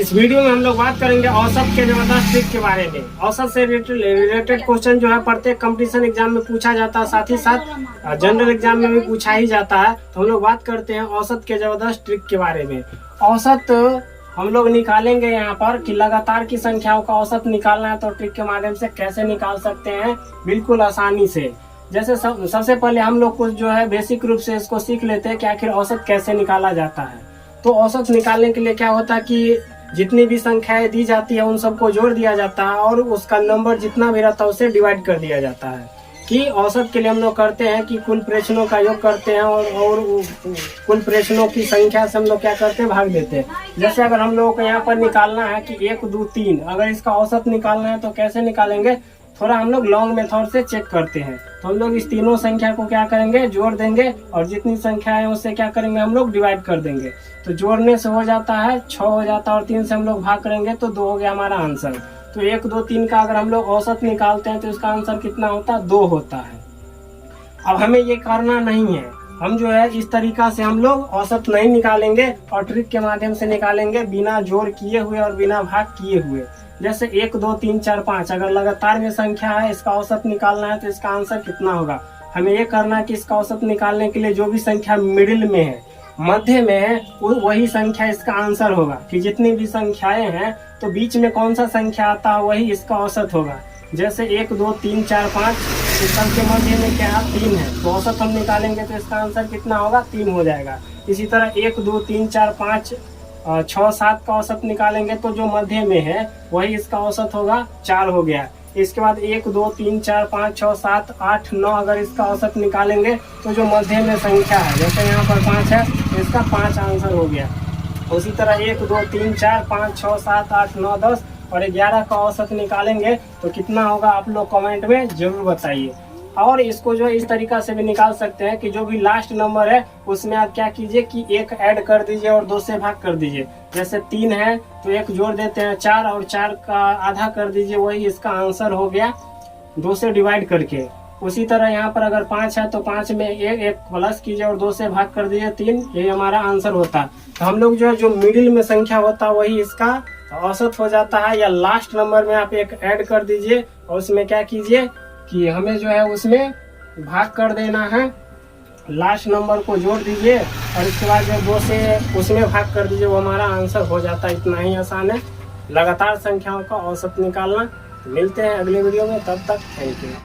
इस वीडियो में हम लोग बात करेंगे औसत के जबरदस्त ट्रिक के बारे में। औसत से रिलेटेड क्वेश्चन जो है प्रत्येक कंपटीशन एग्जाम में पूछा जाता है, साथ ही साथ जनरल एग्जाम में भी पूछा ही जाता है। तो हम लोग बात करते हैं औसत के जबरदस्त ट्रिक के बारे में। औसत हम लोग निकालेंगे यहाँ पर कि लगातार की संख्याओं का औसत निकालना है तो ट्रिक के माध्यम से कैसे निकाल सकते हैं बिल्कुल आसानी से। जैसे सबसे पहले हम लोग कुछ जो है बेसिक रूप से इसको सीख लेते हैं कि आखिर औसत कैसे निकाला जाता है। तो औसत निकालने के लिए क्या होता है कि जितनी भी संख्याएं दी जाती है उन सबको जोड़ दिया जाता है और उसका नंबर जितना भी रहता है उसे डिवाइड कर दिया जाता है। कि औसत के लिए हम लोग करते हैं कि कुल प्रेक्षणों का योग करते हैं और कुल प्रेक्षणों की संख्या से हम लोग क्या करते हैं, भाग देते हैं। जैसे अगर हम लोगों को यहाँ पर निकालना है कि 1 2 3, अगर इसका औसत निकालना है तो कैसे निकालेंगे, थोड़ा हम लोग लॉन्ग मेथड से चेक करते हैं। तो हम लोग इस तीनों संख्या को क्या करेंगे, जोड़ देंगे और जितनी संख्या है उससे क्या करेंगे, हम लोग डिवाइड कर देंगे। तो जोड़ने से हो जाता है 6 हो जाता है और 3 से हम लोग भाग करेंगे तो 2 हो गया हमारा आंसर। तो 1 2 3 का अगर हम लोग औसत निकालते हैं तो इसका आंसर कितना होता है, 2 होता है। अब हमें ये करना नहीं है, हम जो है इस तरीका से हम लोग औसत नहीं निकालेंगे और ट्रिक के माध्यम से निकालेंगे बिना जोड़ किए हुए और बिना भाग किए हुए। जैसे 1 2 3 4 5 अगर लगातार में संख्या है, इसका औसत निकालना है तो इसका आंसर कितना होगा। हमें ये करना है कि इसका औसत निकालने के लिए जो भी संख्या मिडिल में है, मध्य में है, वही संख्या इसका आंसर होगा। कि जितनी भी संख्याएं हैं तो बीच में कौन सा संख्या आता है वही इसका औसत होगा। जैसे 1 2 3 4 5, इस सबके मध्य में क्या है, 3 है, तो औसत हम निकालेंगे तो इसका आंसर कितना होगा, 3 हो जाएगा। इसी तरह 1 2 3 4 5 6 7 का औसत निकालेंगे तो जो मध्य में है वही इसका औसत होगा, 4 हो गया। इसके बाद 1 2 3 4 5 6 7 8 9 अगर इसका औसत निकालेंगे तो जो मध्य में संख्या है, जैसे यहाँ पर 5 है, इसका 5 आंसर हो गया। उसी तरह 1 2 3 4 5 6 7 8 9 10 और 11 का औसत निकालेंगे तो कितना होगा, आप लोग कमेंट में जरूर बताइए। और इसको जो है इस तरीका से भी निकाल सकते हैं कि जो भी लास्ट नंबर है उसमें आप क्या कीजिए कि 1 ऐड कर दीजिए और 2 से भाग कर दीजिए। जैसे 3 है तो 1 जोड़ देते हैं 4 और 4 का आधा कर दीजिए, वही इसका आंसर हो गया 2 से डिवाइड करके। उसी तरह यहाँ पर अगर 5 है तो 5 में 1 प्लस कीजिए और 2 से भाग कर दीजिए 3, ये हमारा आंसर होता है। तो हम लोग जो है जो मिडिल में संख्या होता है वही इसका औसत हो जाता है। या लास्ट नंबर में आप 1 ऐड कर दीजिए और उसमें क्या कीजिए कि हमें जो है उसमें भाग कर देना है, लास्ट नंबर को जोड़ दीजिए और इसके बाद जो 2 से उसमें भाग कर दीजिए, वो हमारा आंसर हो जाता है। इतना ही आसान है लगातार संख्याओं का औसत निकालना। मिलते हैं अगले वीडियो में, तब तक थैंक यू।